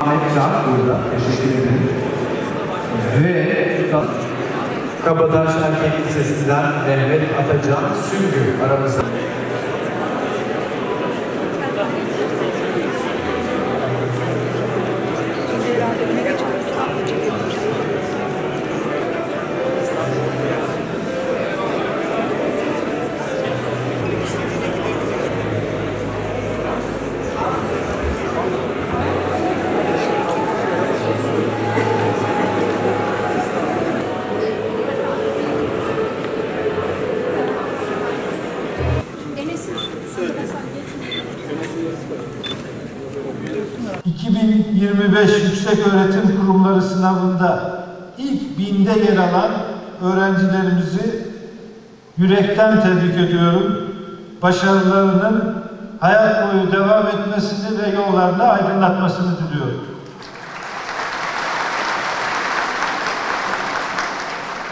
Ayrıca burada teşekkür ederim. Ve Kabataş Erkek Lisesi'nden Mehmet Atacan Süngü aramızda. ...2025 Yükseköğretim Kurumları sınavında ilk 1000'de yer alan öğrencilerimizi yürekten tebrik ediyorum. Başarılarının hayat boyu devam etmesini ve yollarını aydınlatmasını diliyorum.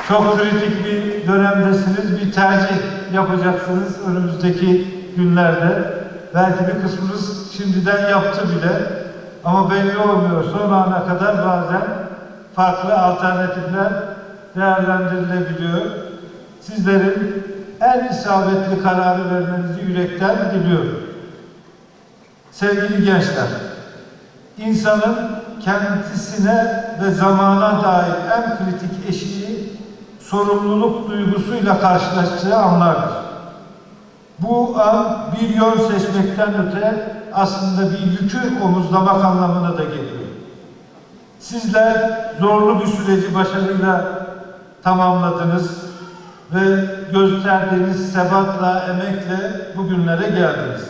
Çok kritik bir dönemdesiniz, bir tercih yapacaksınız önümüzdeki günlerde. Belki bir kısmınız şimdiden yaptı bile. Ama belli olmuyor. Son ana kadar bazen farklı alternatifler değerlendirilebiliyor. Sizlerin en isabetli kararı vermenizi yürekten diliyorum. Sevgili gençler, insanın kendisine ve zamana dair en kritik eşiği sorumluluk duygusuyla karşılaştığı anlardır. Bu an bir yön seçmekten öte aslında bir yükü omuzlamak anlamına da geliyor. Sizler zorlu bir süreci başarıyla tamamladınız ve gösterdiğiniz sebatla, emekle bugünlere geldiniz.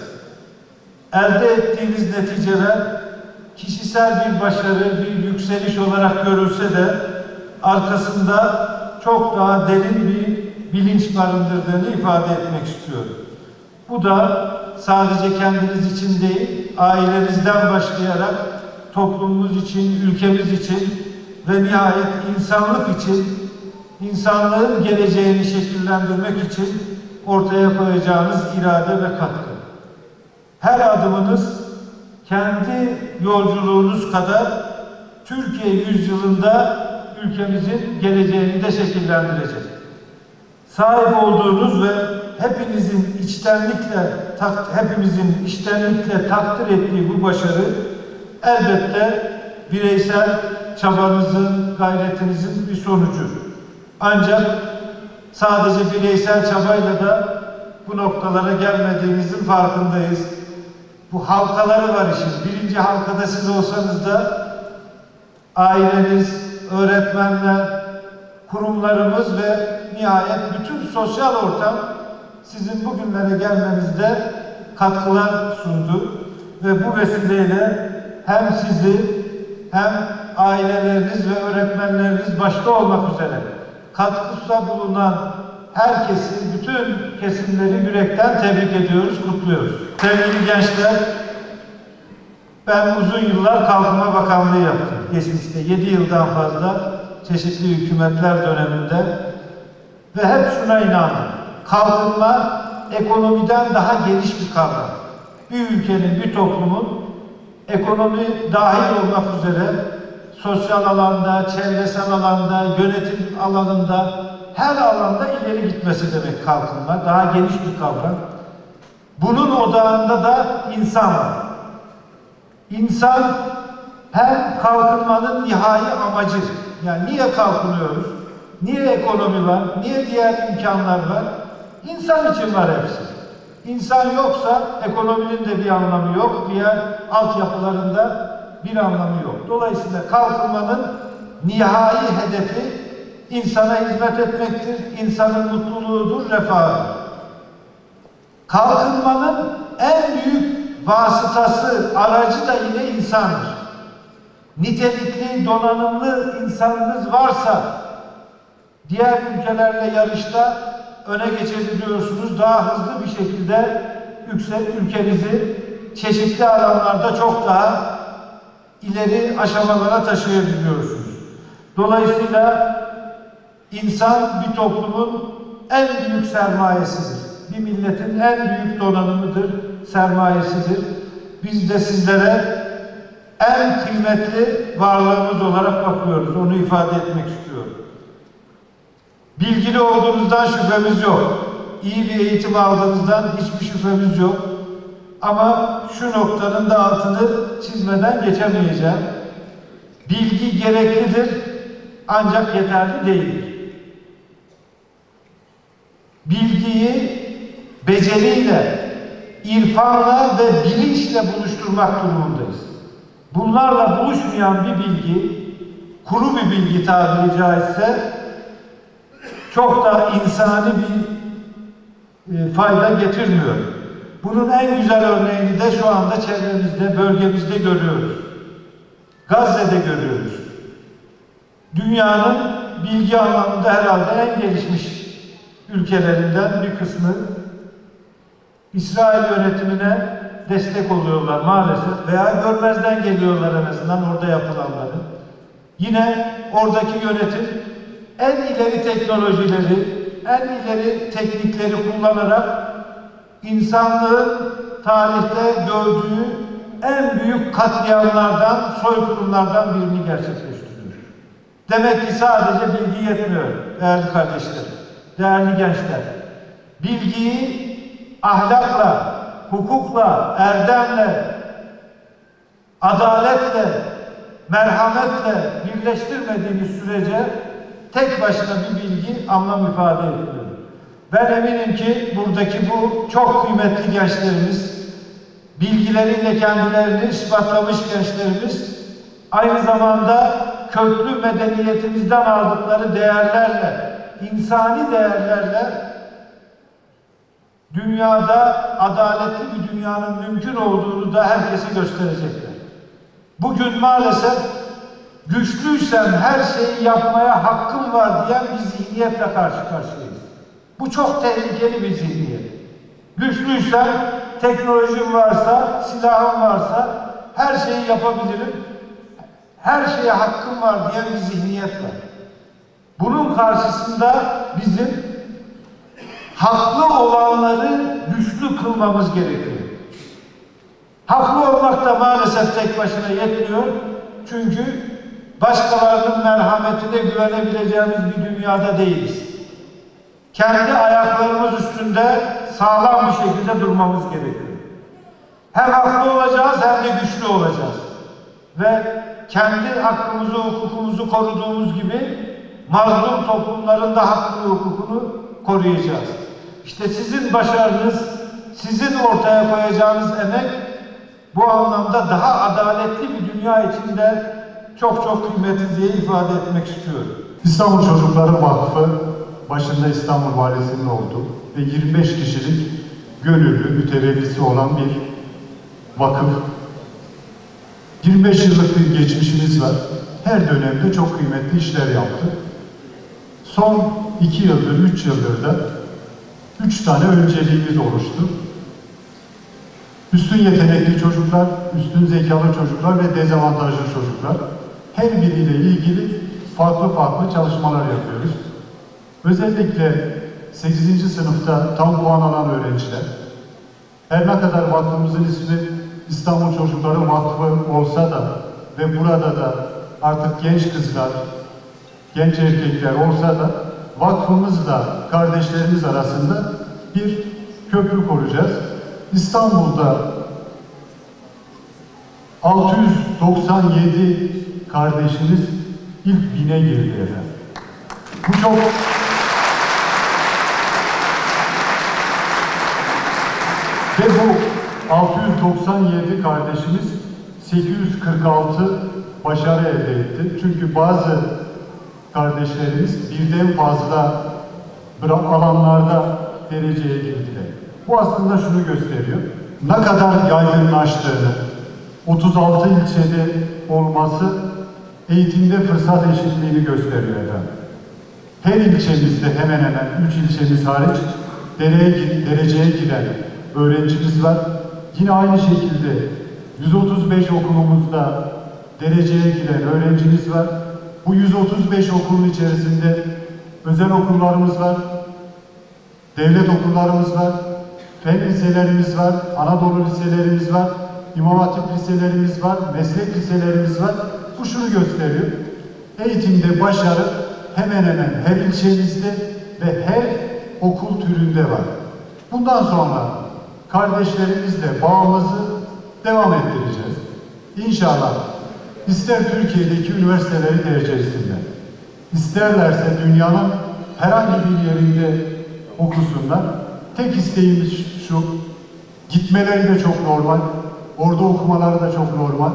Elde ettiğiniz neticeler kişisel bir başarı, bir yükseliş olarak görülse de arkasında çok daha derin bir bilinç barındırdığını ifade etmek istiyorum. Bu da sadece kendiniz için değil, ailenizden başlayarak toplumumuz için, ülkemiz için ve nihayet insanlık için, insanlığın geleceğini şekillendirmek için ortaya koyacağınız irade ve katkı. Her adımınız kendi yolculuğunuz kadar Türkiye yüzyılında ülkemizin geleceğini de şekillendirecek. Sahip olduğunuz ve hepimizin içtenlikle takdir ettiği bu başarı elbette bireysel çabanızın, gayretinizin bir sonucu. Ancak sadece bireysel çabayla da bu noktalara gelmediğimizin farkındayız. Bu halkaları var işin. Birinci halkada siz olsanız da aileniz, öğretmenler, kurumlarımız ve nihayet bütün sosyal ortam sizin bugünlere gelmenizde katkılar sundu. Ve bu vesileyle hem sizi hem aileleriniz ve öğretmenleriniz başta olmak üzere katkıda bulunan herkesi, bütün kesimleri yürekten tebrik ediyoruz, kutluyoruz. Sevgili gençler, ben uzun yıllar Kalkınma Bakanlığı yaptım. Geçmişte 7 yıldan fazla çeşitli hükümetler döneminde ve hep şuna inandım. Kalkınma ekonomiden daha geniş bir kavram. Bir ülkenin, bir toplumun ekonomi dahil olmak üzere sosyal alanda, çevresel alanda, yönetim alanında, her alanda ileri gitmesi demek kalkınma. Daha geniş bir kavram. Bunun odağında da insan var. İnsan hem kalkınmanın nihai amacı. Yani niye kalkınıyoruz? Niye ekonomi var? Niye diğer imkanlar var? İnsan için var hepsi. İnsan yoksa ekonominin de bir anlamı yok. Diğer altyapılarında bir anlamı yok. Dolayısıyla kalkınmanın nihai hedefi insana hizmet etmektir. İnsanın mutluluğudur, refahıdır. Kalkınmanın en büyük vasıtası, aracı da yine insandır. Nitelikli, donanımlı insanınız varsa diğer ülkelerle yarışta öne geçebiliyorsunuz. Daha hızlı bir şekilde ülkenizi çeşitli alanlarda çok daha ileri aşamalara taşıyabiliyorsunuz. Dolayısıyla insan bir toplumun en büyük sermayesidir. Bir milletin en büyük donanımıdır, sermayesidir. Biz de sizlere en kıymetli varlığımız olarak bakıyoruz. Onu ifade etmek istiyorum. Bilgili olduğunuzdan şüphemiz yok. İyi bir eğitim aldığınızdan hiçbir şüphemiz yok. Ama şu noktanın da altını çizmeden geçemeyeceğim. Bilgi gereklidir ancak yeterli değildir. Bilgiyi beceriyle, irfanla ve bilinçle buluşturmak durumundayız. Bunlarla buluşmayan bir bilgi, kuru bir bilgi tabiri caizse, çok da insani bir fayda getirmiyor. Bunun en güzel örneğini de şu anda çevremizde, bölgemizde görüyoruz. Gazze'de görüyoruz. Dünyanın bilgi anlamında herhalde en gelişmiş ülkelerinden bir kısmı İsrail yönetimine destek oluyorlar maalesef veya görmezden geliyorlar en azından orada yapılanları. Yine oradaki yönetim en ileri teknolojileri, en ileri teknikleri kullanarak insanlığın tarihte gördüğü en büyük katliamlardan, soykırımlardan birini gerçekleştiriyor. Demek ki sadece bilgi yetmiyor değerli kardeşler, değerli gençler. Bilgiyi ahlakla, hukukla, erdemle, adaletle, merhametle birleştirmediğimiz sürece tek başına bir bilgi anlam ifade etmiyor. Ben eminim ki buradaki bu çok kıymetli gençlerimiz, bilgileriyle kendilerini ispatlamış gençlerimiz, aynı zamanda köklü medeniyetimizden aldıkları değerlerle, insani değerlerle dünyada adaletli bir dünyanın mümkün olduğunu da herkese gösterecekler. Bugün maalesef güçlüysem her şeyi yapmaya hakkım var diyen bir zihniyetle karşı karşıyayız. Bu çok tehlikeli bir zihniyet. Güçlüysem, teknolojim varsa, silahım varsa her şeyi yapabilirim, her şeye hakkım var diyen bir zihniyet var. Bunun karşısında bizim haklı olanları güçlü kılmamız gerekiyor. Haklı olmak da maalesef tek başına yetmiyor. Çünkü başkalarının merhametine güvenebileceğimiz bir dünyada değiliz. Kendi ayaklarımız üstünde sağlam bir şekilde durmamız gerekiyor. Hem haklı olacağız hem de güçlü olacağız. Ve kendi hakkımızı, hukukumuzu koruduğumuz gibi mazlum toplumların da hakkını, hukukunu koruyacağız. İşte sizin başarınız, sizin ortaya koyacağınız emek bu anlamda daha adaletli bir dünya içinde çok çok kıymetli diye ifade etmek istiyorum. İstanbul Çocukları Vakfı başında İstanbul Valisi'nin olduğu ve 25 kişilik gönüllü mütevellisi olan bir vakıf. 25 yıllık bir geçmişimiz var. Her dönemde çok kıymetli işler yaptık. Son 2 yıldır, 3 yıldır da 3 tane önceliğimiz oluştu. Üstün yetenekli çocuklar, üstün zekalı çocuklar ve dezavantajlı çocuklar. Her biriyle ilgili farklı farklı çalışmalar yapıyoruz. Özellikle 8. sınıfta tam puan alan öğrenciler, her ne kadar vakfımızın ismi İstanbul Çocukları Vakfı olsa da ve burada da artık genç kızlar, genç erkekler olsa da vakfımızla kardeşlerimiz arasında bir köprü kuracağız. İstanbul'da 697 kardeşimiz ilk 1000'e girdi efendim. Bu çok ve bu 697 kardeşimiz 846 başarı elde etti. Çünkü bazı kardeşlerimiz birden fazla alanlarda dereceye girdiler. Bu aslında şunu gösteriyor. Ne kadar yaygınlaştığını, 36 ilçede olması eğitimde fırsat eşitliğini gösteriyor efendim. Her ilçemizde hemen hemen 3 ilçemiz hariç dereceye giren öğrencimiz var. Yine aynı şekilde 135 okulumuzda dereceye giren öğrencimiz var. Bu 135 okulun içerisinde özel okullarımız var, devlet okullarımız var, fen liselerimiz var, Anadolu liselerimiz var İmam Hatip liselerimiz var, meslek liselerimiz var. Bu şunu gösteriyor. Eğitimde başarı hemen hemen her ilçemizde ve her okul türünde var. Bundan sonra kardeşlerimizle bağımızı devam ettireceğiz. İnşallah ister Türkiye'deki üniversiteleri tercih etsinler, İsterlerse dünyanın herhangi bir yerinde okusunlar. Tek isteğimiz şu, gitmeleri de çok normal, orada okumaları da çok normal,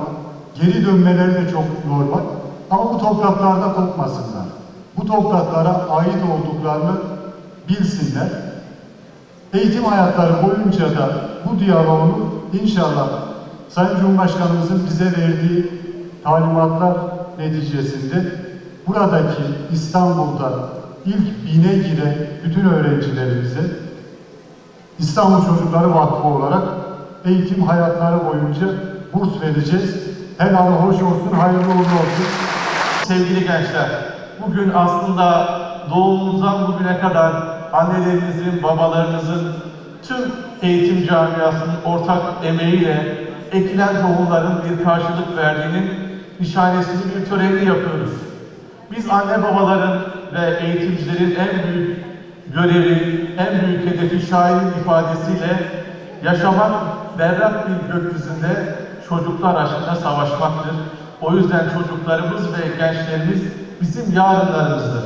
geri dönmeleri de çok normal. Ama bu topraklarda kopmasınlar. Bu topraklara ait olduklarını bilsinler. Eğitim hayatları boyunca da bu diyaloğu inşallah Sayın Cumhurbaşkanımızın bize verdiği talimatlar neticesinde buradaki İstanbul'da ilk 1000'e giren bütün öğrencilerimize İstanbul Çocukları Vakfı olarak eğitim hayatları boyunca burs vereceğiz. Helal hoş olsun, hayırlı uğurlu olsun. Sevgili gençler, bugün aslında doğumumuzdan bugüne kadar annelerimizin, babalarımızın, tüm eğitim camiasının ortak emeğiyle ekilen tohumların bir karşılık verdiğinin nişanesini, bir törenini yapıyoruz. Biz anne babaların ve eğitimcilerin en büyük görevi, en büyük hedefi şairin ifadesiyle yaşamak berrak bir gökyüzünde çocuklar aşkına savaşmaktır. O yüzden çocuklarımız ve gençlerimiz bizim yarınlarımızdır.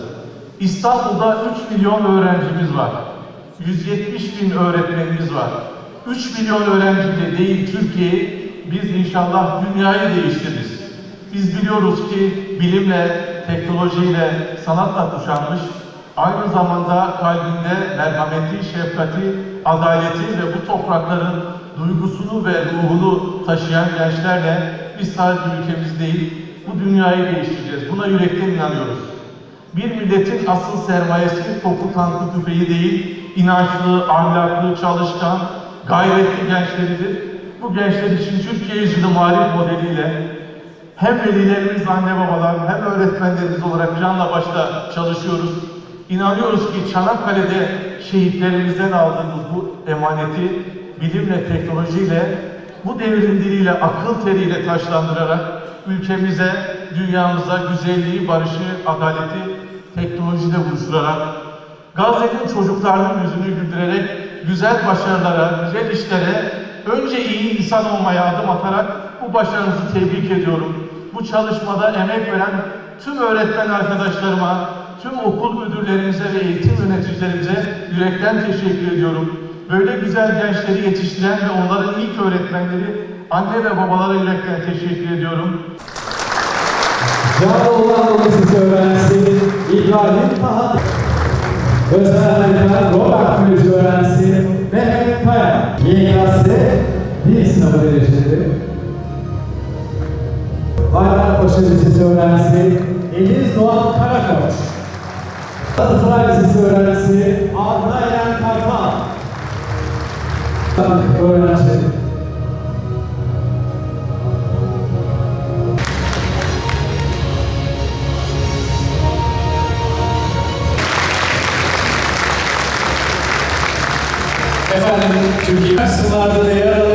İstanbul'da 3 milyon öğrencimiz var. 170 bin öğretmenimiz var. 3 milyon öğrenciyle değil Türkiye'yi, biz inşallah dünyayı değiştiririz. Biz biliyoruz ki bilimle, teknolojiyle, sanatla kuşanmış, aynı zamanda kalbinde merhameti, şefkati, adaleti ve bu toprakların duygusunu ve ruhunu taşıyan gençlerle biz sadece ülkemiz değil, bu dünyayı değiştireceğiz. Buna yürekten inanıyoruz. Bir milletin asıl sermayesi topu, tankı, tüfeği değil, inançlı, ahlaklı, çalışkan, gayretli gençleridir. Bu gençler için Türkiye Yüzyılı Marif modeliyle hem velilerimiz, anne babalar, hem öğretmenlerimiz olarak canla başla çalışıyoruz. İnanıyoruz ki Çanakkale'de şehitlerimizden aldığımız bu emaneti bilimle, teknolojiyle, bu devrin diliyle, akıl teriyle taşlandırarak ülkemize, dünyamıza güzelliği, barışı, adaleti teknolojide buluşturarak, Gazze'nin çocuklarının yüzünü güldürerek güzel başarılara, güzel işlere, önce iyi insan olmaya adım atarak bu başarınızı tebrik ediyorum. Bu çalışmada emek veren tüm öğretmen arkadaşlarıma, tüm okul müdürlerimize ve eğitim yöneticilerimize yürekten teşekkür ediyorum. Böyle güzel gençleri yetiştiren ve onların ilk öğretmenleri, anne ve babalara yürekten teşekkür ediyorum. Cağaloğlu Lisesi öğrencisi İbrahim Taha, Özel Harika Robert Koleji öğrencisi Mehmet Kaya, YKS 1 sınavı dereceleri. Bayrakpaşa Lisesi öğrencisi Eliz Doğan Karakoç, Galatasaray Lisesi öğrencisi Arda Eren Kartal, öğrenci. Efendim, Türkiye sınırlarda da yer alan